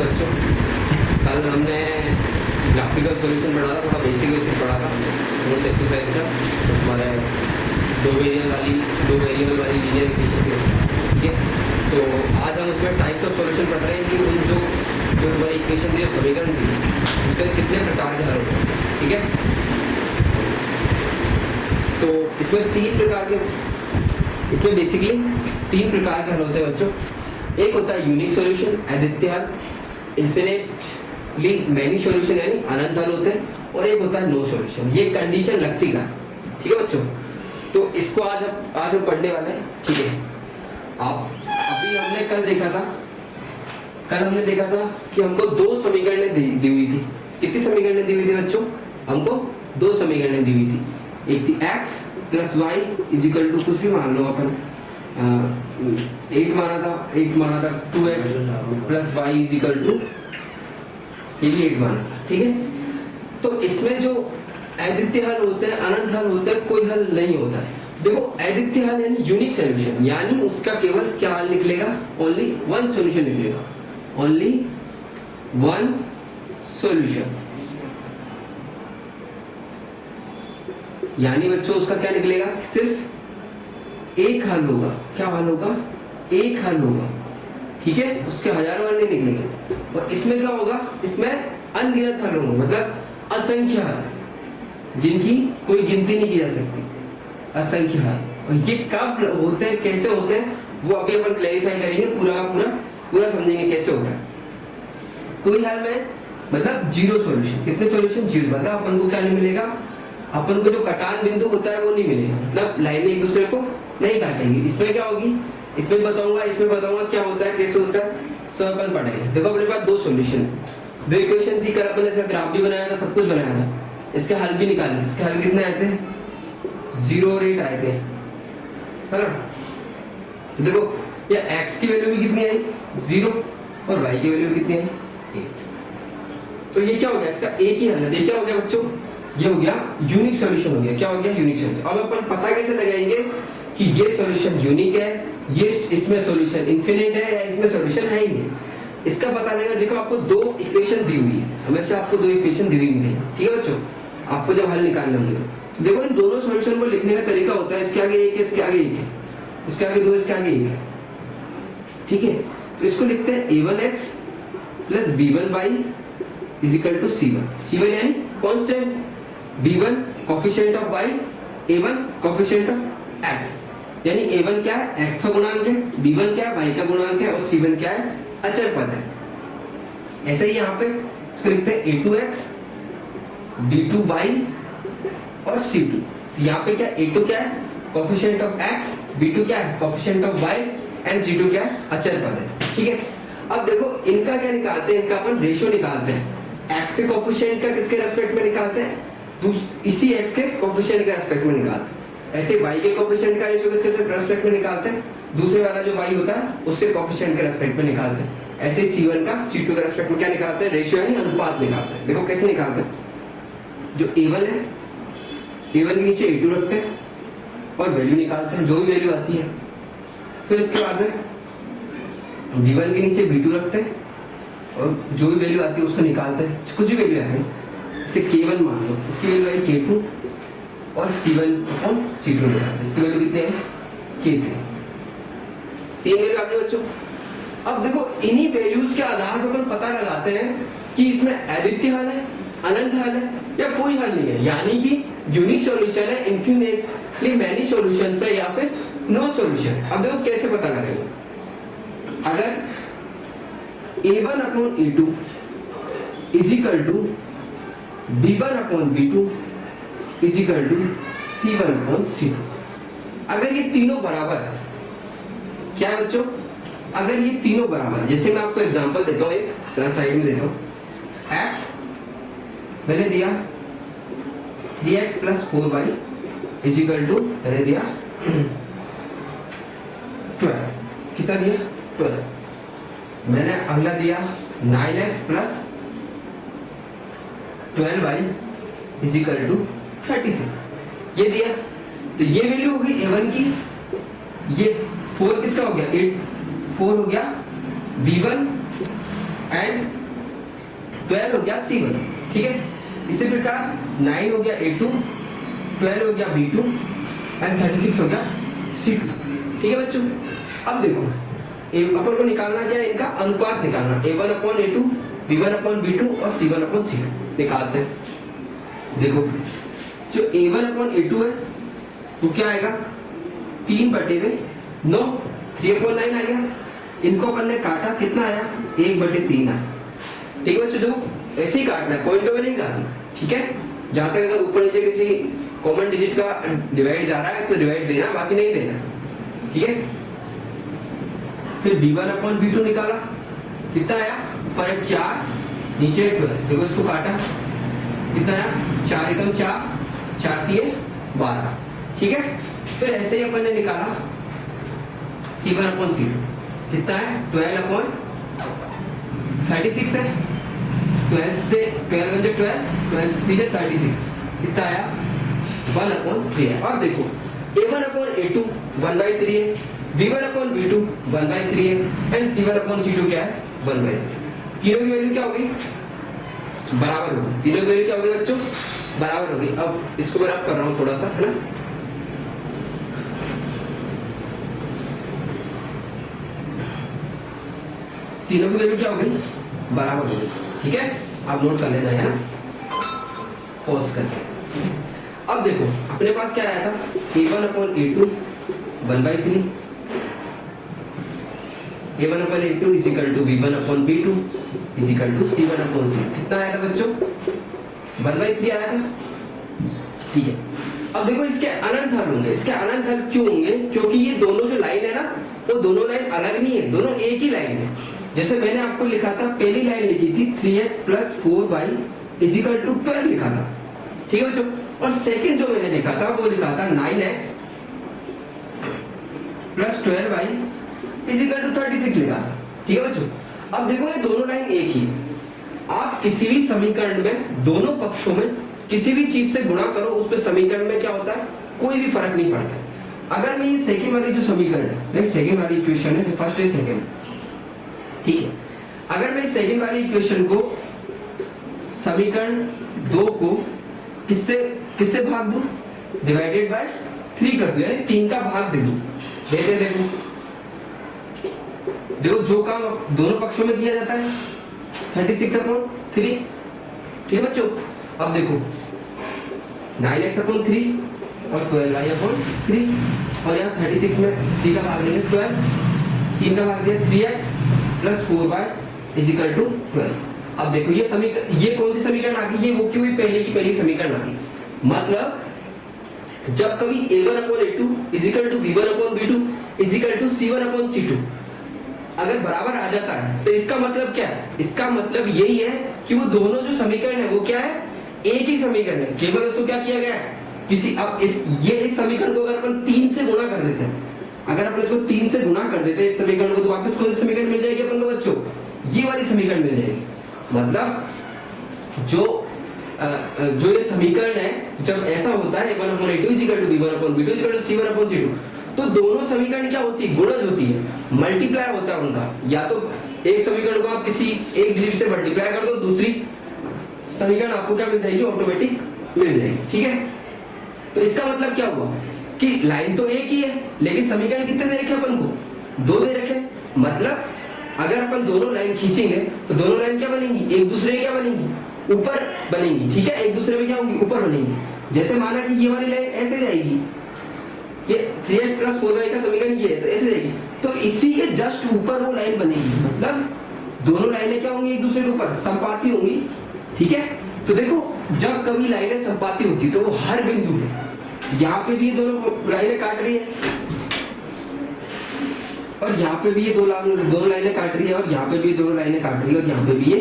से बच्चों? कल हमने ग्राफिकल सॉल्यूशन पढ़ा था, थोड़ा बेसिक पढ़ा था फोर्थ एक्सरसाइज का, तो हमारे दो वेरिएबल वाली लीनियर इक्वेशन थी उसका, ठीक है। तो आज हम उसमें टाइप्स ऑफ सॉल्यूशन पढ़ रहे हैं कि उन जो हमारी इक्वेशन थी, समीकरण थी, उसके कितने प्रकार के हल होते हैं, ठीक है। तो इसमें बेसिकली तीन प्रकार के हल होते हैं बच्चों। एक होता है यूनिक सॉल्यूशन, अद्वितीय हल, इन्फिनिटली मैनी सॉल्यूशन यानी अनंत हल होते हैं, और एक होता है नो सॉल्यूशन। ये कंडीशन लगती का, ठीक है बच्चों। तो इसको आज हम पढ़ने वाले हैं, ठीक है। अभी हमने कल देखा था कि हमको दो समीकरणें दी हुई थी। कितनी समीकरणें दी हुई थी बच्चों? हमको दो समीकरणें दी हुई थी। एक थी x plus Y equal to कुछ भी मान लो अपन, 8 माना था 2x plus Y equal to 8 माना था, ठीक है। तो इसमें जो अद्वितीय हल होते हैं, अनंत हल होते हैं, कोई हल नहीं होता है। देखो अद्वितीय हल यानी यूनिक सॉल्यूशन, यानी उसका केवल क्या हल निकलेगा? ओनली वन सॉल्यूशन निकलेगा, ओनली वन सॉल्यूशन। यानी बच्चों उसका क्या निकलेगा? सिर्फ एक हल होगा। क्या हल होगा? एक हल होगा, ठीक है। उसके हजारों हल नहीं निकलेंगे। और इसमें क्या होगा? इसमें अनगिनत हल होंगे, मतलब असंख्य हल जिनकी कोई गिनती नहीं की जा सकती, असंख्य हल। और ये कब होते हैं, कैसे होते हैं, वो अभी अपन क्लैरिफाई करेंगे, पूरा समझेंगे कैसे होता है। कोई हल में मतलब जीरो सॉल्यूशन। कितने सॉल्यूशन? जीरो। मतलब अपन को क्या नहीं मिलेगा? अपन को जो कटान बिंदु होता है वो नहीं मिलेगा, मतलब लाइनें एक दूसरे को नहीं काटेंगी। इसमें क्या होगी? इसमें बताऊंगा क्या होता है, कैसे होता है, सब अपन पढ़ेंगे। देखो अपने पास दो सॉल्यूशन, दो इक्वेशन थी। कल अपन इसका ग्राफ भी बनाया था, सब कुछ बनाया था, इसके हल भी निकाले। इसके हल कितने आए थे? 0 और 8 आए थे, है ना। तो देखो ये x की वैल्यू भी कितनी आई? 0, और y की वैल्यू भी कितनी आई? 8। तो ये क्या हो गया? इसका एक ही हल है। ये क्या हो गया बच्चों? ये हो गया यूनिक सॉल्यूशन हो गया। क्या हो गया? Unique solution. अब अपन पता कैसे लगाएंगे कि ये सॉल्यूशन यूनिक है, ये इसमें सॉल्यूशन इनफिनिट है, या इसमें सॉल्यूशन है ही नहीं? इसका पता लगेगा। देखो आपको दो इक्वेशन दी हुई है, हमेशा आपको दो इक्वेशन दी हुई मिलेगी, ठीक है बच्चों। आपको जब हल निकालने होंगे तो देखो इन दोनों सॉल्यूशन को लिखने का तरीका होता है, इसके आगे एक है, इसके आगे एक है, इसके आगे दो, इसके आगे एक है, ठीक है। तो इसको लिखते हैं a1x plus b1y is equal to c1 यानी constant, b1 coefficient of y, a1 coefficient of x। यानी a1 क्या है? x का गुणांक है, b1 क्या है? y का गुणांक है, और c1 क्या है? अचर पद है। ऐसे ही यहाँ पे इसको लिखते हैं a2x b2y और c2। तो यहाँ पे क्या? a2 क्या है? कोफिशिएंट ऑफ x, b2 क्या है? Coefficient of y, and c2 क्या है? अचर पद है, ठीक है। अब देखो इनका क्या निकालते हैं? इनका अपन रेशियो निकालते हैं। x के कोफिशिएंट का किसके रेस्पेक्ट में निकालते हैं? इसी x के कोफिशिएंट के रेस्पेक्ट में निकालते हैं। ऐसे y के कोफिशिएंट का रेशियो किसके रेस्पेक्ट में निकालते हैं? दूसरे वाला जो y होता है उसके कोफिशिएंट के रेस्पेक्ट में निकालते हैं। ऐसे c1 का c2 के रेस्पेक्ट में क्या निकालते हैं? रेशियो यानी अनुपात निकालते हैं। देखो कैसे निकालते हैं? जो a1 है, a1 के नीचे a2 रखते हैं और वैल्यू निकालते हैं, जो भी वैल्यू आती है। फिर इसके बाद में b1 के नीचे b2 रखते हैं और जो भी वैल्यू आती है उसको निकालते हैं। कुछ भी वैल्यू आए, इसे k1 मान लो, इसकी वैल्यू आई k2 और c1 अपॉन c2 निकालते हैं। इसकी वैल्यू कितनी है? k3। तीन वैल्यू आ गई बच्चों। अब देखो इन्हीं वैल्यूज के आधार पर अपन पता लगाते हैं कि इसमें अद्वितीय हल है, अनंत हल है, या कोई हल नहीं है। यानी कि यूनिक सॉल्यूशन है, इनफिनिटली मैनी सॉल्यूशंस है, या फिर नो सॉल्यूशन। अब देखो कैसे पता लगेगा? अगर a1 upon a2 equal to b1 upon b2 equal to c1 upon c2, अगर ये तीनों बराबर है, क्या है बच्चों? अगर ये तीनों बराबर, जैसे मैं आपको एग्जांपल देता हूँ, एक साइड में देता हूँ। x मैंने दिया 3x plus 4y is equal to मैंने दिया 12। कितना दिया? 12। मैंने अगला दिया 9x plus 12y is equal to 36। ये दिया। तो ये वैल्यू हो गई a1 की, ये 4 किसका हो गया? 4 हो गया b1 एंड 12 हो गया C1, ठीक है। इसी प्रकार 9 हो गया A2, 12 हो गया B2 एंड 36 हो गया C2, ठीक है बच्चों। अब देखो अपन को निकालना क्या है, इनका अनुपात निकालना, A1/A2, B1/B2 और C1/C2 निकालते हैं। देखो जो A1/A2 है वो क्या आएगा, 3/9, 3/9 आ गया। इनको अपन ने काटा, कितना आया, 1/3 आया, ठीक है बच्चों। देखो ऐसे ही काटना है, पॉइंटों में नहीं काटना, ठीक है। जहां तक अगर ऊपर नीचे किसी कॉमन डिजिट का डिवाइड जा रहा है तो डिवाइड देना, बाकी नहीं देना, ठीक है। फिर B1/B2 निकाला, कितना आया, पर 4 नीचे 12, देखो इसको काटा, कितना आया, 4 एकम 4, 4 तिये 12, ठीक है। फिर ऐसे ही अपन ने निकाला C1/C2, कितना है, 12/36 है, 12 से 12 में 12, 12 3 से 36, कितना आया, 1/3 है। और देखो A1/A2 1/3 है, B1/B2 1/3 है एंड C1/C2 क्या है, 1/3। तीनों की वैल्यू क्या होगी, बराबर होगी। तीनों की वैल्यू क्या होगी बच्चों, बराबर होगी। अब इसको मैं रफ कर रहा हूं थोड़ा सा, है ना। तीनों की वैल्यू क्या होगी, बराबर होगी, ठीक है। आप नोट कर लेना है ना, पॉज करके। अब देखो अपने पास क्या आया था, A1/A2 1/3, A1/A2 is equal to B1/B2 is equal to C1/C2, कितना आया था बच्चों, 1/3 आया था, ठीक है। अब देखो इसके अनंत हल होंगे। इसके अनंत हल क्यों होंगे, क्योंकि ये दोनों जो लाइन है ना, वो दोनों लाइन अलग नहीं है, दोनों एक ही लाइन है। जैसे मैंने आपको लिखा था, पहली लाइन लिखी थी 3x + 4y is equal to 12 लिखा था, ठीक है बच्चों। और सेकंड जो मैंने लिखा था वो लिखा था 9x + 12y is equal to 36 लिखा था, ठीक है बच्चों। अब देखो ये दोनों लाइन एक ही, आप किसी भी समीकरण में दोनों पक्षों में किसी भी चीज से गुणा करो, उस पे समीकरण में क्या होता है, कोई भी फर्क नहीं पड़ता। अगर मैं ये सेकंड वाली जो समीकरण है, सेकंड वाली इक्वेशन है, फर्स्ट है सेकंड, ठीक है। अगर मैं सेकंड वाली इक्वेशन को, समीकरण 2 को किससे भाग दूं, डिवाइडेड बाय 3 कर दूं, यानी 3 का भाग दे दूं। देखो जो काम दोनों पक्षों में किया जाता है, 36/3, ठीक है बच्चों। अब देखो 9x/3 और 12y/3, और यहाँ 36 में 3 का भाग देंगे 12, 3 का भाग दिया 3x + 4y is equal to 12। अब देखो ये समीकरण, ये कौन सी समीकरण आ गई, ये वो क्यों पहले की पहली समीकरण आ गई। मतलब जब कभी A1/A2 is equal to B1/B2 is equal to C1/C2 अगर बराबर आ जाता है, तो इसका मतलब क्या है, इसका मतलब यही है कि वो दोनों जो समीकरण है वो क्या है, एक ही समीकरण है। केवल उसको क्या किया गया है, किसी, अब इस समीकरण को अगर अपन 3 से गुणा कर देते हैं, अगर अपन इसको 3 से गुणा कर देते हैं इस समीकरण को, तो वापस कौन सी समीकरण मिल जाएगी अपन को बच्चों, ये वाली समीकरण मिल जाएगी। मतलब जो ये समीकरण है, जब ऐसा होता है A1/A2 is equal to B1/B2 is equal to C1/C2, तो दोनों समीकरण क्या होती है, गुणज होती है, मल्टीप्लाई होता है उनका। या तो एक समीकरण को आप किसी एक डिजिट से मल्टीप्लाई कर दो, दूसरी समीकरण आपको क्या मिल जाएगी, ऑटोमेटिक मिल जाएगी, ठीक है। तो इसका मतलब क्या हुआ कि लाइन तो एक ही है, लेकिन समीकरण कितने दे रखे अपन को, 2 दे रखे। मतलब अगर अपन दोनों लाइन खींचेंगे तो दोनों लाइन क्या बनेंगी, एक दूसरे क्या बनेंगी, ऊपर बनेंगी, ठीक है। एक दूसरे में क्या होंगी, ऊपर बनेंगी। जैसे माना कि ये वाली लाइन ऐसे जाएगी, ये 3x + 4y का समीकरण ये है, तो ऐसे जाएगी, तो इसी के जस्ट ऊपर वो लाइन बनेगी। मतलब दोनों लाइनें क्या होंगी, एक दूसरे के ऊपर संपाती होंगी, ठीक है। तो देखो जब कभी लाइनें संपाती होती तो वो हर बिंदु पे, यहाँ पे भी ये दोनों लाइनें काट रही है और यहाँ पे भी ये दोनों लाइनें काट रही है, और यहाँ पे भी दोनों लाइनें काट रही है, और यहाँ पे भी ये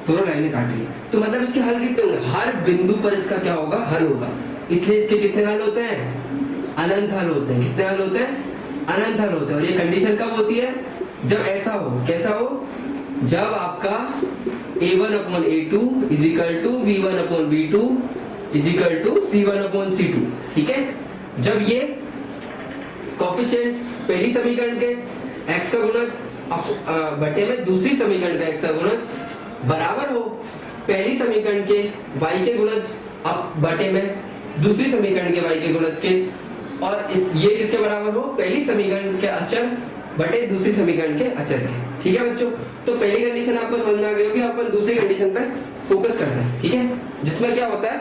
दोनों लाइनें काट रही है। तो मतलब इसके हल कितने होंगे, हर बिंदु पर इसका क्या होगा, हल होगा। इसलिए इसके कितने हल होते हैं, अनंत हल होते हैं। कितने हल होते हैं, अनंत हल होते हैं। और ये कंडीशन कब होती है, जब ऐसा हो, कैसा हो, जब आपका A1/A2 is equal to B1/B2 is equal to C1/C2, ठीक है। जब ये कोएफिशिएंट पहली समीकरण के x का गुणज बटे में दूसरी समीकरण का x का गुणज बराबर हो पहली समीकरण के y के गुणज अब बटे में दूसरी समीकरण के y के गुणज के, और ये किसके बराबर हो, पहली समीकरण के अचर बटे दूसरी समीकरण के अचर के। ठीक है बच्चों, तो पहली कंडीशन आपको समझ में आ गई होगी। अपन दूसरी कंडीशन पे फोकस करते हैं। ठीक है, जिसमें क्या होता है,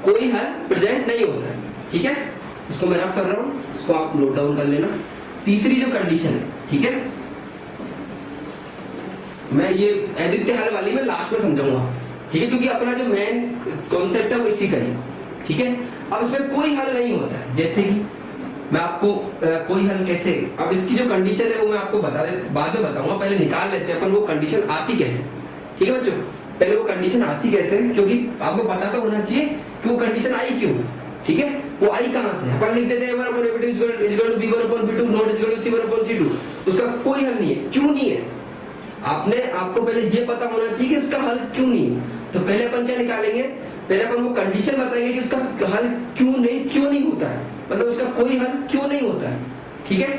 कोई हल प्रेजेंट नहीं होता है। ठीक है, इसको मैं रफ कर रहा हूँ, इसको आप नोट डाउन कर लेना। तीसरी जो कंडीशन है, ठीक है, मैं ये आदित्य हल वाली में लास्ट में समझाऊंगा। ठीक है, क्योंकि अपना जो मेन कॉन्सेप्ट है वो इसी का ही। ठीक है, अब इसमें कोई हल नहीं होता है, जैसे कि मैं आपको कोई हल कैसे, अब इसकी जो कंडीशन है वो मैं आपको बाद में बताऊंगा। पहले निकाल लेते हैं अपन वो कंडीशन आती कैसे। ठीक है बच्चों, पहले वो कंडीशन आती कैसे, क्योंकि आपको पता तो होना चाहिए कि वो कंडीशन आई क्यों। ठीक है, वो आई कहां से, अपन लिख देते हैं उसका कोई हल नहीं है। क्यों नहीं है, आपको पहले ये पता होना चाहिए कि उसका हल क्यों नहीं है। तो पहले अपन क्या निकालेंगे, पहले अपन वो कंडीशन बताएंगे कि उसका हल क्यों नहीं होता है, मतलब उसका कोई हल क्यों नहीं होता है। ठीक है,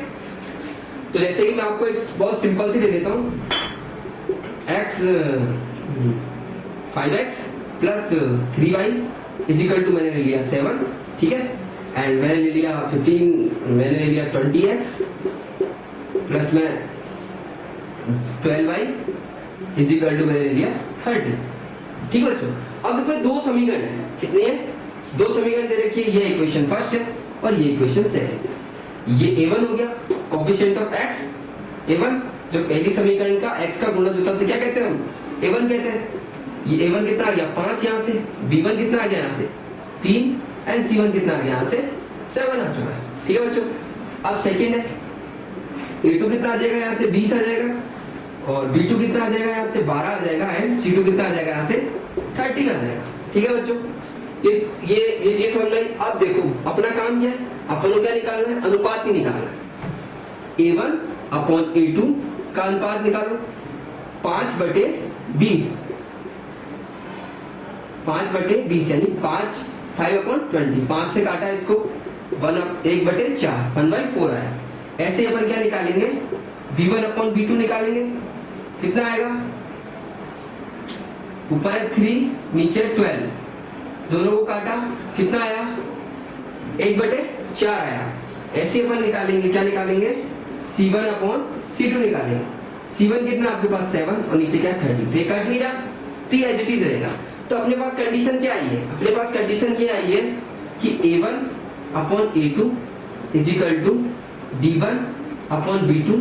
तो जैसे कि मैं आपको एक बहुत सिंपल सी दे देता हूं, x 5x plus 3y is equal to, मैंने ले लिया 7। ठीक है, एंड मैंने ले लिया 15, मैंने ले लिया 20x प्लस में 12y इज इक्वल टू, मैंने ले लिया 30। ठीक है बच्चों, अब देखो दो समीकरण है, कितनी है, दो समीकरण दे रखी है। ये इक्वेशन फर्स्ट है और ये इक्वेशन सेकंड। ये a1 हो गया, कोएफिशिएंट ऑफ x a1, जो पहली समीकरण का x का गुणज होता है उसे क्या कहते हैं हम, a1 कहते हैं। ये a1 कितना आ गया 5 यहाँ से, b1 कितना आ गया यहाँ से 3, एंड c1 कितना आ गया यहाँ से 7 आ चुका है। ठीक है बच्चों, अब सेकंड है, a2 कितना आ जाएगा यहाँ से 20 आ जाएगा, और b2 कितना आ जाएगा यहाँ से 12 आ जाएगा, एंड c2 कितना आ जाएगा यहाँ से 30 आ जाएगा। ठीक है बच्चों, ये चीज समझ में। अब देखो अपना काम क्या है, अपन को क्या निकालना है, अनुपात ही निकालना है। a1 अपॉन a2 का अनुपात निकालो, 5/20, 5/20 यानी 5 अपॉन 20, 5 से काटा इसको 1/4, 1/4 आया। ऐसे अपन क्या निकालेंगे, b1 अपॉन b2 निकालेंगे, कितना आएगा, ऊपर है 3 नीचे 12, दोनों को काटा कितना आया 1/4 आया। ऐसे अपन निकालेंगे, क्या निकालेंगे, c1 अपॉन c2 निकालेंगे। c1 कितना आपके पास 7 और नीचे क्या 30, ये कट नहीं रहा, तो एज इट इज रहेगा। तो अपने पास कंडीशन क्या आई है, अपने पास कंडीशन क्या आई है कि a1 upon a2 is equal to b1 upon b2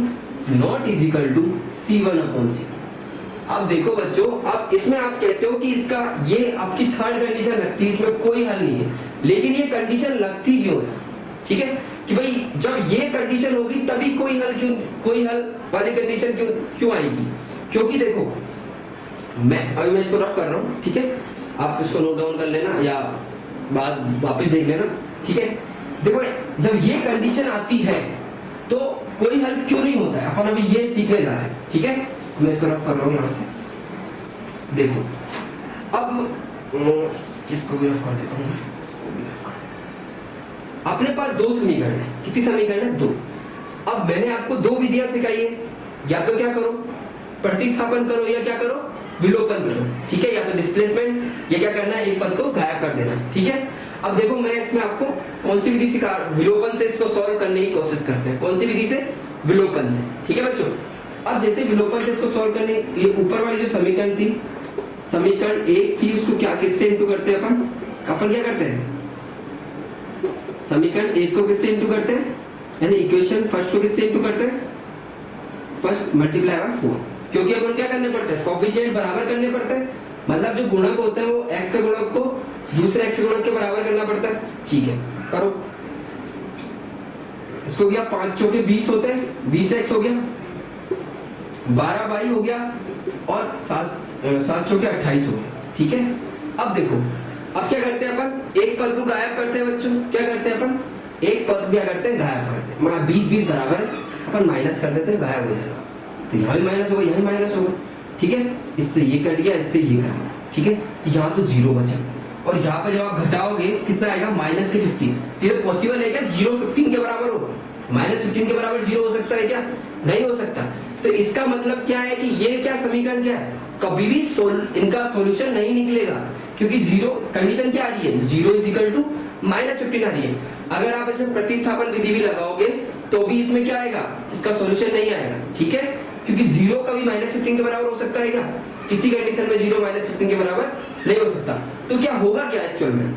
not is equal to c1 upon c2। अब देखो बच्चों, अब इसमें आप कहते हो कि इसका ये आपकी थर्ड कंडीशन लगती है, इसमें कोई हल नहीं है, लेकिन ये कंडीशन लगती क्यों है। ठीक है, कि भाई जब ये कंडीशन होगी तभी कोई हल वाली कंडीशन क्यों आएगी, क्योंकि देखो मैं इसको रफ कर रहा हूँ। ठीक है, आप इसको नोट डाउन कर लेना या बाद वापस देख लेना। ठीक है, देखो जब ये कंडीशन आती है तो कोई हल क्यों नहीं होता है, अपन अभी ये सीखने जा रहे हैं। ठीक है, मैं इसको रफ कर रहा हूँ यहाँ से, देखो अब इसको भी रफ कर देता हूँ, इसको भी रफ कर। अपने पास दो समीकरण है, कितनी समीकरण है, 2। अब मैंने आपको 2 विधियां सिखाई है, या तो क्या करो प्रतिस्थापन करो, या क्या करो विलोपन करो। ठीक है, या तो डिस्प्लेसमेंट, या क्या करना है एक पद को गायब कर देना। ठीक है, अब देखो मैं इसमें आपको कौन सी विधि सिखा, विलोपन से इसको सॉल्व करने की कोशिश करते हैं। कौन सी विधि से, विलोपन से। ठीक है बच्चों, अब जैसे विलोपन से इसको सॉल्व करने, ये ऊपर वाली जो समीकरण थी, समीकरण 1 थी, उसको क्या किससे इंटू करते हैं अपन क्या करते हैं, समीकरण 1 को किससे इंटू करते हैं, यानी इक्वेशन फर्स्ट को किससे इंटू करते हैं, फर्स्ट मल्टीप्लाई बाय 4, क्योंकि अपन क्या करने पड़ते हैं, कोएफिशिएंट बराबर करने पड़ते हैं, मतलब जो गुणक होते हैं वो x के गुणक को दूसरे x गुणक के बराबर करना पड़ता है। ठीक है, करो इसको, क्या 5 चौके 20 होते हैं, 20x हो गया, 12y हो गया, और 7 चौके 28 हो गया। ठीक है, अब देखो अब क्या करते हैं अपन, एक पद को गायब करते हैं बच्चों, क्या करते हैं अपन, एक पद क्या करते हैं, गायब करते हैं। मतलब 20 बराबर अपन माइनस कर देते हैं, गायब हो जाएगा, तो यहाँ भी माइनस होगा, यहाँ माइनस होगा। ठीक है, इससे ये कट गया, इससे ये कट गया। ठीक है, यहाँ तो 0 बचा, और यहाँ पे जब आप घटाओगे कितना आएगा, -15। ये पॉसिबल है क्या 0 15 के बराबर हो, -15 के बराबर 0 हो सकता है क्या, नहीं हो सकता। तो इसका मतलब क्या है कि ये क्या समीकरण क्या है, कभी भी इनका सॉल्यूशन नहीं निकलेगा, क्योंकि जीरो कंडीशन क्या आ रही है, 0 इज इक्वल टू -15 आ रही है। अगर आप इसमें प्रतिस्थापन विधि भी लगाओगे तो भी इसमें क्या आएगा, इसका सॉल्यूशन नहीं आएगा, ठीक है, क्योंकि 0 कभी -15 के बराबर हो सकता है क्या, किसी कंडीशन में 0 -15 के बराबर नहीं हो सकता। तो क्या होगा क्या एक्चुअल में,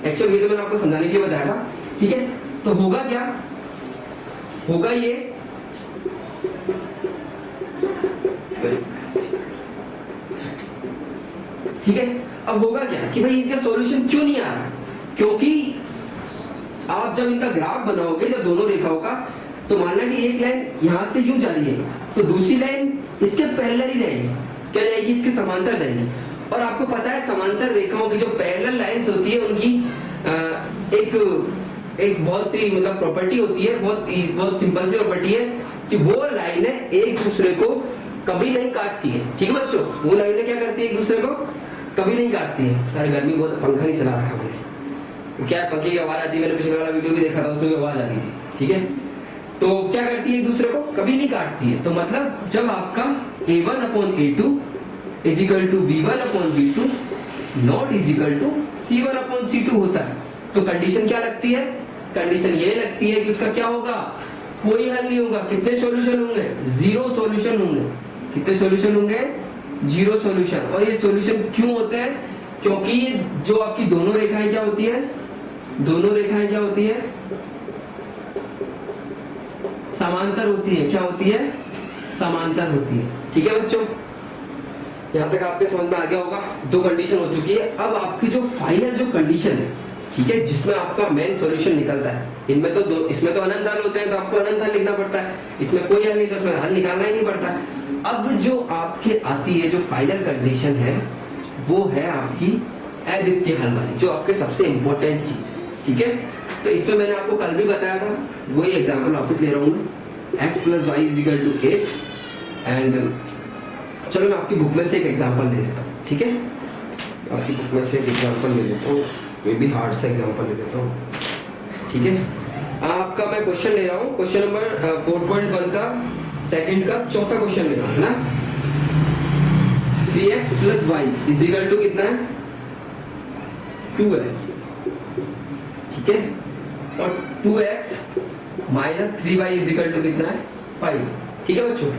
एक्चुअल ये तो मैंने आपको समझाने के लिए बताया था, ठीक है। तो होगा क्या, होगा ये ठीक है। अब होगा क्या कि भाई इनका सॉल्यूशन क्यों नहीं आ रहा, क्योंकि आप जब इनका ग्राफ बनाओगे जब दोनों रेखाओं का, तो मानना कि एक लाइन यहां से यूं जा रही है तो दूसरी लाइन इसके पैरेलल ही जाएगी, क्या जाएगी, इसके समांतर जाएगी। और आपको पता है समांतर रेखाओं की जो पैरेलल लाइंस होती है उनकी एक बहुत ही मतलब प्रॉपर्टी होती है, बहुत सिंपल सी प्रॉपर्टी है कि वो लाइनें एक दूसरे को कभी नहीं काटती है, ठीक है बच्चों, वो लाइनें क्या करती है, एक दूसरे को कभी नहीं काटती है। यार गर्मी बहुत, पंखा नहीं चला रखा मैंने, क्या है पंखे की आवाज आती है, मैंने पिछले वाला वीडियो भी देखा था उसमें आवाज आ रही थी, ठीक है। तो क्या करती है, एक दूसरे को कभी नहीं काटती है। तो मतलब जब आपका a1/a2 is equal to b1/b2 not is equal to c1/c2 होता है, तो कंडीशन क्या लगती है, कंडीशन ये लगती है कि उसका क्या होगा, कोई हल नहीं होगा। कितने सॉल्यूशन होंगे, 0 सॉल्यूशन होंगे। कितने सॉल्यूशन होंगे, 0 सॉल्यूशन। और ये सॉल्यूशन क्यों होते हैं, क्योंकि ये जो आपकी दोनों रेखाएं क्या होती है, दोनों रेखाएं क्या होती है, समांतर होती है। क्या होती है, समांतर होती है, ठीक है बच्चों। यहां तक आपके समझ में आ गया होगा, दो कंडीशन हो चुकी है। अब आपकी जो फाइनल जो कंडीशन है, ठीक है, जिसमें आपका मेन सॉल्यूशन निकलता है, इनमें तो इसमें तो अनंत हल होते हैं, तो आपको अनंत हल लिखना पड़ता है, इसमें कोई हल नहीं तो इसमें हल निकालना ही नहीं पड़ता। अब जो आपके आती है जो फाइनल कंडीशन है वो है आपकी अद्वितीय हल वाली, जो आपके सबसे इंपॉर्टेंट चीज है, ठीक है। तो इसमें मैंने आपको कल भी बताया था, वही एग्जाम्पल वापस ले रहा हूँ मैं, x + y = 8। एंड चलो मैं आपकी बुक में से एक एग्जाम्पल ले लेता हूँ, ठीक है, आपकी बुक में से एक एग्जाम्पल ले लेता हूँ, कोई भी हार्ड सा एग्जाम्पल ले लेता हूँ, ठीक है। आपका मैं क्वेश्चन ले रहा हूँ, क्वेश्चन नंबर 4.1 का सेकंड का चौथा क्वेश्चन ले रहा हूँ, है ना। 3x + y = कितना है, 2 है, ठीक है। और 2x - 3y = कितना है, 5, ठीक है बच्चों,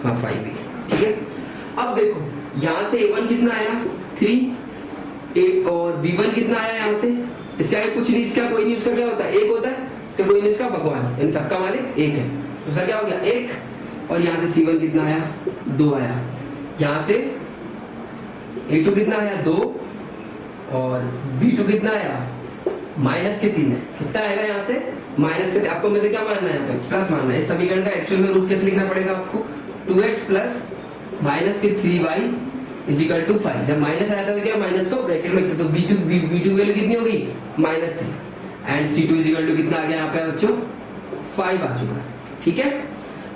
हाँ 5 भी है, ठीक है। अब देखो यहां से a1 कितना आया, 3, और b1 कितना आया यहां से, इसका कुछ नहीं, इसका कोई नहीं, उसका क्या होता है, 1 होता है, इसका कोई नहीं, इसका भगवान, इन सबका मालिक 1 है, उसका क्या हो गया 1। और यहाँ से c1 कितना आया, 2 आया, यहाँ से a2 कितना आया, 2, और b2 कितना आया, -3 है, कितना आएगा यहाँ से, -, आपको में से क्या मानना है, यहाँ पे प्लस मानना है। इस समीकरण का एक्चुअल में रूप कैसे लिखना पड़ेगा आपको, 2x + -3y = 5। जब माइनस आया था तो क्या, माइनस को ब्रैकेट में लिखते, तो b2 की वैल्यू कितनी हो गई, -3, एंड c2 = कितना आ गया यहाँ पे बच्चों, 5 आ चुका है, ठीक है।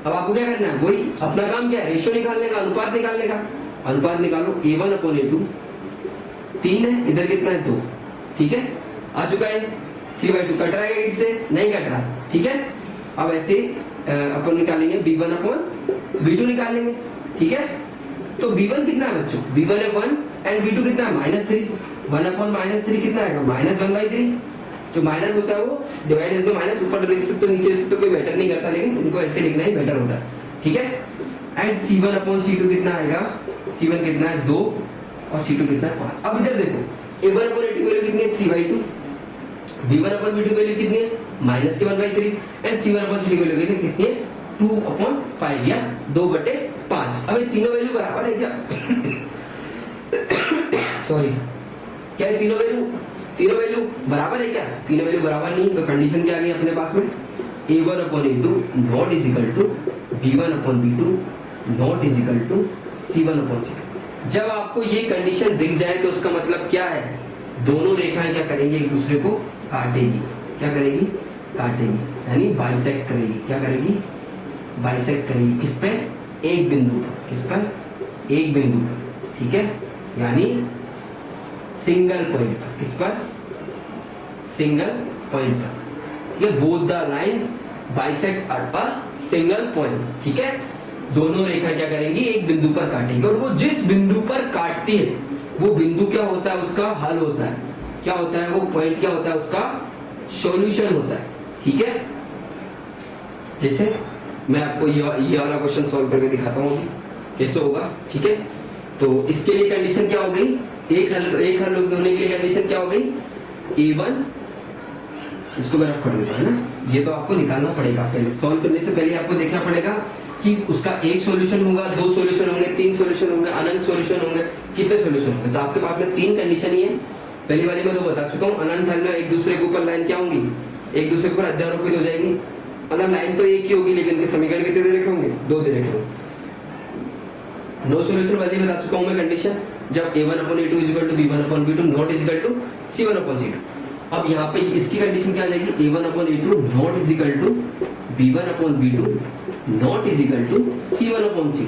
अब आपको क्या करना है, वही अपना काम क्या है, रेशियो निकालने का, अनुपात निकालने का। अनुपात निकालो, a1/a2 3 है, इधर कितना है 2, ठीक है, आ चुका है। 3/2 कट रहा है इससे, नहीं कट रहा, ठीक है। अब ऐसे अपन निकालेंगे b1/b2 निकालेंगे, ठीक है। तो b1 कितना है बच्चों, b1 है 1 एंड b2 कितना है -3, 1/-3 कितना आएगा, -1/3। जो माइनस होता है वो डिवाइड कर दो, माइनस ऊपर लिख सकते हो नीचे लिख सकते हो, कोई मैटर नहीं करता, लेकिन उनको ऐसे लिखना ही बेटर होता है, ठीक है। एंड c1/c2 कितना आएगा, c1 कितना है 2 और c2 कितना है 5। अब इधर देखो a1/a2 की वैल्यू कितनी है, 3/2, b1/b2 की वैल्यू कितनी है, -1/3, एंड c1/c2 की वैल्यू कितनी है, 2/5 या 2/5। अब ये तीनों वैल्यू बराबर है क्या, सॉरी, क्या है तीनों वैल्यू बराबर है क्या, तीनों वैल्यू बराबर नहीं, तो कंडीशन क्या आ गई अपने पास में, a1/a2 not is equal to b1/b2 not is equal to c1/c2। जब आपको ये कंडीशन दिख जाए तो उसका मतलब क्या है, दोनों रेखाएं क्या करेंगी, एक दूसरे को काटेगी। क्या करेगी, काटेगी, यानी बाइसेक्ट करेगी। क्या करेगी, बाइसेक्ट करेगी। किस पे, एक बिंदु पर, किस पर, एक बिंदु पर, ठीक है, यानी सिंगल पॉइंट पर। किस पर, सिंगल पॉइंट पर, ये both the line bisect at a single point, ठीक है। दोनों रेखा क्या करेंगी, एक बिंदु पर काटेंगे, और वो जिस बिंदु पर काटती है वो बिंदु क्या होता है, उसका हल होता है। क्या होता है वो पॉइंट, क्या होता है उसका सॉल्यूशन होता है, ठीक है। जैसे मैं आपको ये वाला क्वेश्चन सॉल्व करके दिखाता हूँ कैसे होगा, ठीक है। तो इसके लिए कंडीशन क्या हो गई, एक हल होने के लिए कंडीशन क्या हो गई, A1, इसको मैं रफ कर देता हूं ना, ये तो आपको निकालना पड़ेगा। पहले सॉल्व करने से पहले आपको देखना पड़ेगा कि उसका एक सॉल्यूशन होगा, दो सॉल्यूशन होंगे, तीन सॉल्यूशन होंगे, अनंत सॉल्यूशन होंगे, कितने सॉल्यूशन होंगे। तो आपके पास में तीन कंडीशन ही है। पहली वाली मैं तो बता चुका हूँ, अनंत हल में एक दूसरे के ऊपर लाइन क्या होंगी, एक दूसरे के ऊपर अध्यारोपित हो जाएंगी। मतलब लाइन तो एक ही होगी लेकिन उनके समीकरण कितने दे रखे होंगे, दो दे रखे होंगे। नो सॉल्यूशन वाली बता चुका हूं मैं कंडीशन, जब A1/A2 equal to B1/B2 not equal to C1/C2। अब यहाँ पे इसकी कंडीशन क्या आ जाएगी, A1/A2 not equal to B1/B2 not equal to C1/C2,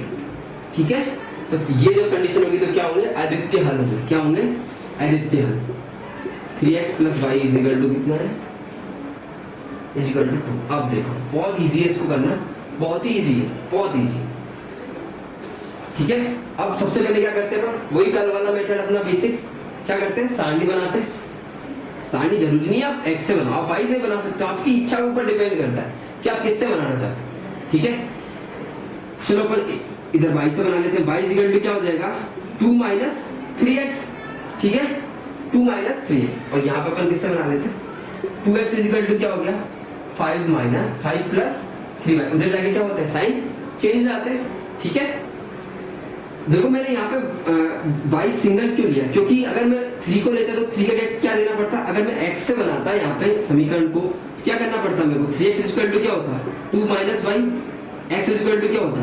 ठीक है। तो ये जब कंडीशन होगी तो क्या होंगे, आदित्य हल होंगे। क्या होंगे, आदित्य हल। 3x + y इक्वल टू कितना है, इक्वल टू 2। अब देखो बहुत इजी है इसको करना, बहुत ही इजी है, बहुत इजी, ठीक है। अब सबसे पहले क्या करते हैं, वही कल वाला मेथड अपना बेसिक, क्या करते हैं, सारणी बनाते हैं। सारणी जरूरी नहीं है आप x से बनाओ, आप y से बना सकते हो, आपकी इच्छा के ऊपर डिपेंड करता है कि आप किससे बनाना चाहते हैं, ठीक है। चलो अपन इधर y से बना लेते हैं। y इक्वल टू क्या हो जाएगा, 2 - 3x, ठीक है, 2 - 3x। और यहाँ पे अपन किससे बना लेते हैं, 2x इक्वल टू क्या हो गया, 5 + 3y। उधर जाके क्या होता है, साइन चेंज आते हैं, ठीक है। देखो मैंने यहाँ पे y सिंगल क्यों लिया, क्योंकि अगर मैं 3 को लेता तो 3 का क्या लेना पड़ता, अगर मैं x से बनाता यहाँ पे समीकरण को, क्या करना पड़ता मेरे को, 3x इक्वल टू क्या होता, 2 - y, x इक्वल टू क्या होता,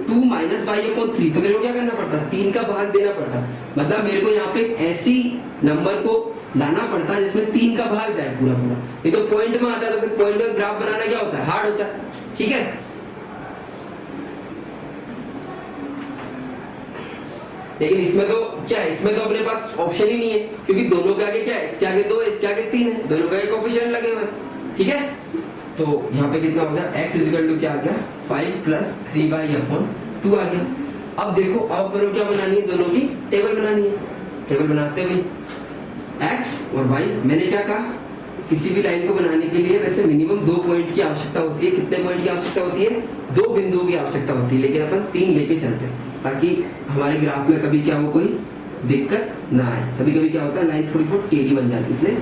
2 - y/3। तो मेरे को क्या करना पड़ता, 3 का भाग देना पड़ता। मतलब मेरे को यहाँ पे ऐसी नंबर को लाना पड़ता जिसमें 3 का भाग जाए पूरा पूरा। नहीं तो पॉइंट में आता है तो फिर पॉइंट में ग्राफ बनाना क्या होता है, हार्ड होता है, ठीक है। लेकिन इसमें तो क्या है, इसमें तो अपने पास ऑप्शन ही नहीं है, क्योंकि दोनों के आगे क्या है, इसके आगे 2 है, इसके आगे 3 है, दोनों का एक कोएफिशिएंट लगे हुए हैं, ठीक है। तो यहाँ पे कितना हो गया, x इक्वल टू क्या आ गया, 5 + 3y/2 आ गया। अब देखो अब अपन को क्या बनानी है, दोनों की टेबल बनानी है। टेबल बनाते हैं भाई, x और y। मैंने क्या कहा, किसी भी लाइन को बनाने के लिए वैसे मिनिमम 2 पॉइंट की आवश्यकता होती है। कितने पॉइंट की आवश्यकता होती है, 2 बिंदुओं की आवश्यकता होती है, लेकिन अपन 3 लेके चलते हैं ताकि हमारे ग्राफ में कभी क्या हो, कोई दिक्कत ना आए। कभी कभी क्या होता है, लाइन थोड़ी बहुत टेढ़ी बन जाती है, इसलिए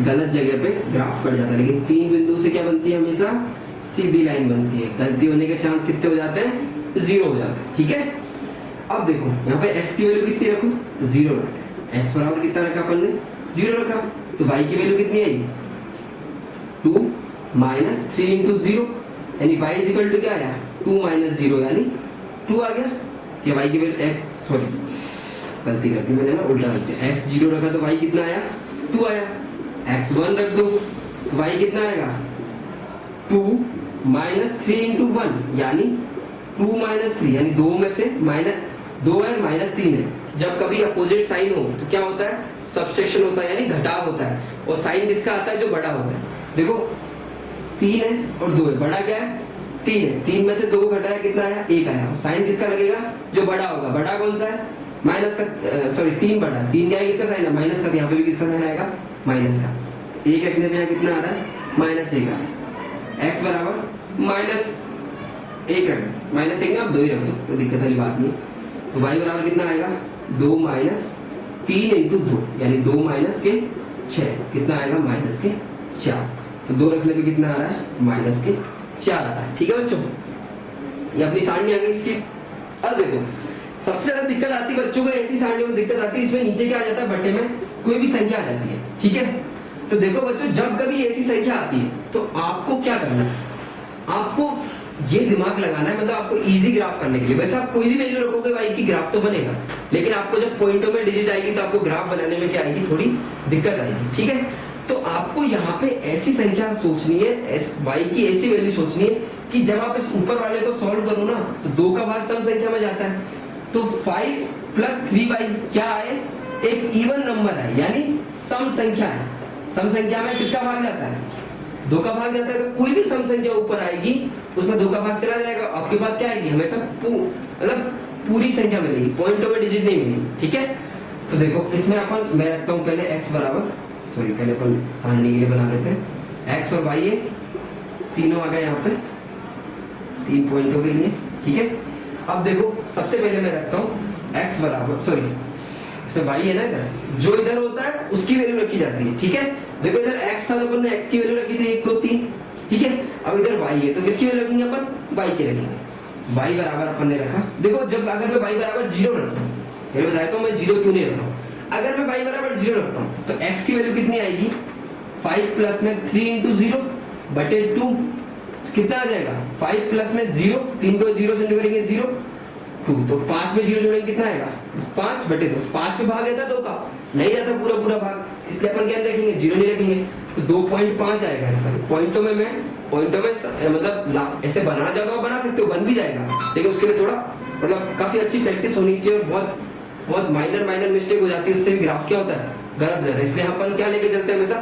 गलत जगह पे ग्राफ कट जाता है। लेकिन 3 बिंदु से क्या बनती है, हमेशा सीधी लाइन बनती है। गलती होने के चांस कितने हो जाते हैं, 0 हो जाते हैं, ठीक है। अब देखो यहाँ पे x की वैल्यू कितनी रखो, 0 रखो। x बराबर कितना रखा अपन ने, 0 रखा। तो y की वैल्यू कितनी आई, 2 - 3 × 0, यानी y इक्वल टू क्या आया, 2 - 0 यानी 2 आ गया। कि y की वैल्यू x, सॉरी गलती कर दी मैंने ना, उल्टा कर दिया। x 0 रखा तो y कितना आया, 2 आया। x 1 रख दो तो y कितना आएगा, 2 - 3 × 1 यानी 2 - 3, यानी 2 में से -2 है, -3 है। जब कभी अपोजिट साइन हो तो क्या होता है, सब्सट्रैक्शन होता है, यानी घटाव होता है। और साइन किसका आता है, जो बड़ा होता है। देखो 3 है और 2 है, बड़ा क्या है, 3 है। 3 में से 2 को घटाया, कितना आया, 1 आया। और साइन किसका लगेगा, जो बड़ा होगा। बड़ा कौन सा है, माइनस का, सॉरी 3 बड़ा, 3 क्या है, किसका साइन है, माइनस का। यहाँ पे भी किसका साइन आएगा, माइनस का। 1 रखने पे यहाँ कितना आ रहा है, -1 आ रहा है। x बराबर -1 रख, -1 ना, 2 ही रख दो, तो दिक्कत वाली बात नहीं। तो y बराबर कितना आएगा, 2 - 3 × 2, यानी 2 - 6, कितना आएगा, -4। तो 2 रखने पे कितना आ रहा है, -4 आ रहा है, ठीक है बच्चों। ये अपनी सारणी आ गई इसकी। अब देखो सबसे ज्यादा दिक्कत आती है बच्चों को, ऐसी सारणियों में दिक्कत आती है, इसमें नीचे क्या आ जाता है, बट्टे में कोई भी संख्या आ जाती है, ठीक है। तो देखो बच्चों, जब कभी ऐसी संख्या आती है तो आपको क्या करना है, आपको ये दिमाग लगाना है, मतलब आपको इजी ग्राफ करने के लिए। वैसे आप कोई भी वैल्यू रखोगे भाई की ग्राफ तो बनेगा, लेकिन आपको जब पॉइंटों में डिजिट आएगी तो आपको ग्राफ बनाने में क्या आएगी, थोड़ी दिक्कत आएगी, ठीक है। तो आपको यहाँ पे ऐसी संख्या सोचनी है, y की ऐसी वैल्यू सोचनी है कि जब आप इस ऊपर वाले को सॉल्व करो ना तो 2 का भाग सम संख्या में जाता है। तो 5 + 3y क्या है, एक इवन नंबर है, यानी सम संख्या है। सम संख्या में किसका भाग जाता है, 2 का भाग जाता है तो कोई भी सम संख्या ऊपर आएगी उसमें 2 का भाग चला जाएगा, आपके पास क्या आएगी हमेशा मतलब पूरी संख्या मिलेगी, पॉइंटों में डिजिट नहीं मिलेगी। ठीक है, तो देखो इसमें अपन मैं रखता हूँ पहले x बराबर, सॉरी पहले अपन सारणी के लिए बना लेते हैं, x और y ये तीनों आ गए यहाँ पे 3 पॉइंटों के लिए। ठीक है, अब देखो सबसे पहले मैं रखता हूँ x बराबर, सॉरी इसमें y है ना, इधर जो इधर होता है उसकी वैल्यू रखी जाती है। ठीक है, देखो इधर x था तो अपन ने x की वैल्यू रखी थी 1 2 3। ठीक है, अब इधर y है तो किसकी वैल्यू रखेंगे अपन, y की रखेंगे। y बराबर अपन ने रखा, देखो जब अगर मैं y बराबर 0 रखता हूँ, मैं बताता हूँ मैं 0 क्यों नहीं रखता हूँ, अगर मैं y बराबर 0 रखता हूँ तो x की वैल्यू कितनी आएगी, 5 प्लस में 3 इंटू 0 बटे 2 कितना आ जाएगा, 5 प्लस में 0, 3 को 0 से करेंगे 0 2, तो 5 में 0 जोड़ेंगे कितना आएगा, 5 बटे 2, 5 में भाग जाता 2 का, नहीं जाता पूरा पूरा भाग, इसलिए अपन क्या रखेंगे 0 नहीं रखेंगे, तो 2.5 आएगा इसका। पॉइंटों में मैं मतलब ऐसे बनाना चाहता हूँ बना सकते हो, बन भी जाएगा, लेकिन उसके लिए थोड़ा मतलब काफी अच्छी प्रैक्टिस होनी चाहिए और बहुत बहुत माइनर मिस्टेक हो जाती है, उससे भी ग्राफ क्या होता है गलत हो जाता है। इसलिए अपन क्या लेके चलते हैं हमेशा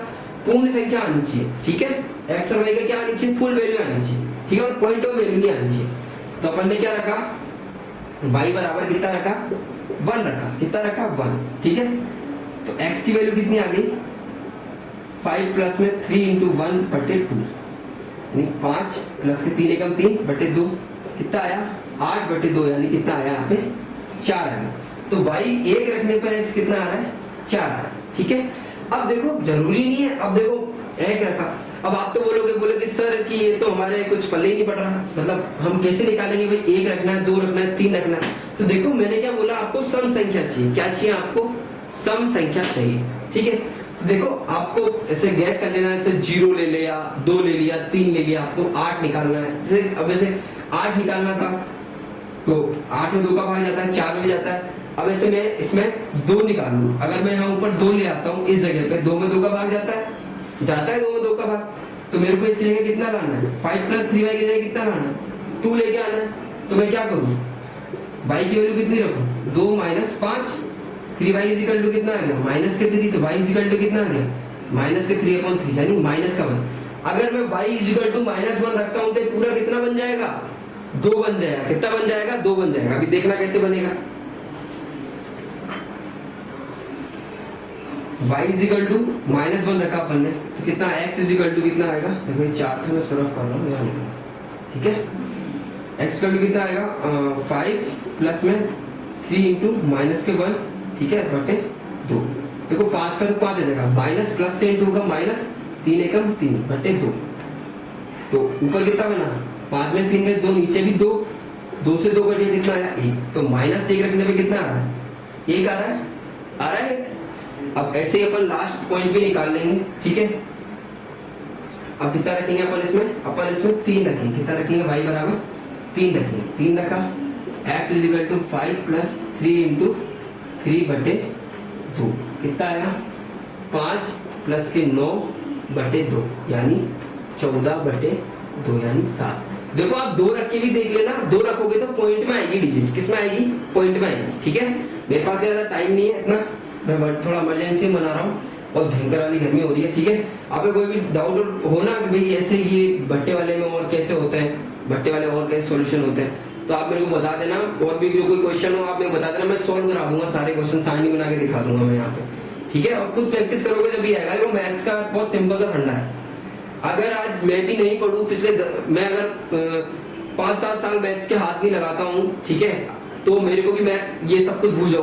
पूर्ण संख्या आनी चाहिए। ठीक है, x और y का क्या आनी चाहिए, फुल वैल्यू आनी चाहिए। ठीक है, और पॉइंट ऑफ वैल्यू नहीं आनी चाहिए। तो अपन ने क्या रखा, y बराबर कितना रखा, 1 रखा, कितना रखा 1। ठीक है, तो x की वैल्यू कितनी आ गई, 5 प्लस में 3 इंटू 1 बटे 2, यानी 5 प्लस के 3 एकम 3 बटे 2 कितना आया 8 बटे 2, यानी कितना आया यहाँ पे 4 आया। तो y 1 रखने पर x कितना आ रहा है, 4 आ रहा है। ठीक है, अब देखो जरूरी नहीं है, अब देखो 1 रखा, अब आप तो बोलोगे सर कि ये तो हमारे कुछ पल्ले ही नहीं पड़ रहा, मतलब हम कैसे निकालेंगे भाई 1 रखना है, 2 रखना है, 3 रखना है। तो देखो मैंने क्या बोला, आपको सम संख्या चाहिए, क्या चाहिए आपको, सम संख्या चाहिए। ठीक है, तो देखो आपको ऐसे गैस कर लेना है, जैसे 0 ले लिया, 2 ले लिया, 3 ले लिया, आपको 8 निकालना है। जैसे अब ऐसे 8 निकालना था तो 8 में 2 का भाग जाता है, 4 में जाता है। अब ऐसे मैं इसमें 2 निकाल लूं, अगर मैं यहाँ ऊपर 2 ले आता हूँ इस जगह पे, 2 में 2 का भाग जाता है 2 में 2 का भाग, तो मेरे को इसकी जगह कितना लाना है, 5 प्लस 3y की जगह कितना लाना है, 2 लेके आना है। तो मैं क्या करूँ, y की वैल्यू कितनी रखूं, 2 माइनस 5, 3y इजिकल टू कितना आ गया, माइनस के 3, तो y इजिकल टू कितना आ गया, माइनस के 3/3, यानी माइनस का 1। अगर मैं y इजिकल टू -1 रखता हूँ तो पूरा कितना बन जाएगा, 2 बन जाएगा। कितना बन जाएगा, 2 बन जाएगा। अभी देखना कैसे बनेगा, y इजिकल टू -1 रखा अपन ने, तो कितना x इजिकल टू कितना आएगा, देखो ये 4 था मैं सरफ कर रहा हूँ यहाँ लिखा। ठीक है, x इजिकल टू कितना आएगा, 5 प्लस में 3 इंटू माइनस के 1, ठीक है, बटे 2। देखो 5 का तो 5 आ जाएगा, माइनस प्लस से इंटू का माइनस, 3 एकम 3 बटे 2। तो ऊपर कितना बना, 5 में 3 गए 2, नीचे भी 2, 2 से 2 घटिया कितना आया 1, तो -1 रखने पे कितना आ रहा है, 1 आ रहा है 1। अब ऐसे ही अपन लास्ट पॉइंट भी निकाल लेंगे। ठीक है, अब कितना रखेंगे अपन इसमें 3 रखेंगे, कितना रखेंगे, y बराबर 3 रखेंगे, 3 रखा, x equal to 5 plus 3 into 3 बटे 2 कितना आया, 5 प्लस के 9 बटे 2, यानी 14 बटे 2, यानी 7। देखो आप 2 रख के भी देख लेना, 2 रखोगे तो पॉइंट में आएगी डिजिट, किस में आएगी, पॉइंट में आएगी। ठीक है, मेरे पास ज्यादा टाइम नहीं है इतना, मैं थोड़ा इमरजेंसी में बना रहा हूँ, बहुत भयंकर वाली गर्मी हो रही है। ठीक है, आप कोई भी डाउट हो ना कि भाई ऐसे ये भट्टे वाले में और कैसे होते हैं, भट्टे वाले और कैसे सॉल्यूशन होते हैं, तो आप मेरे को बता देना, और भी जो कोई क्वेश्चन हो आप मेरे को बता देना, मैं सॉल्व करा दूंगा सारे क्वेश्चन, सारणी बना के दिखा दूंगा मैं यहाँ पे। ठीक है, और खुद प्रैक्टिस करोगे जब ये आएगा। देखो मैथ्स का बहुत सिंपल सा फंडा है, अगर आज मैं भी नहीं पढ़ूं, मैं अगर 5-7 साल मैथ्स के हाथ नहीं लगाता हूँ, ठीक है, तो मेरे को भी मैथ्स ये सब कुछ भूल जाऊंगा।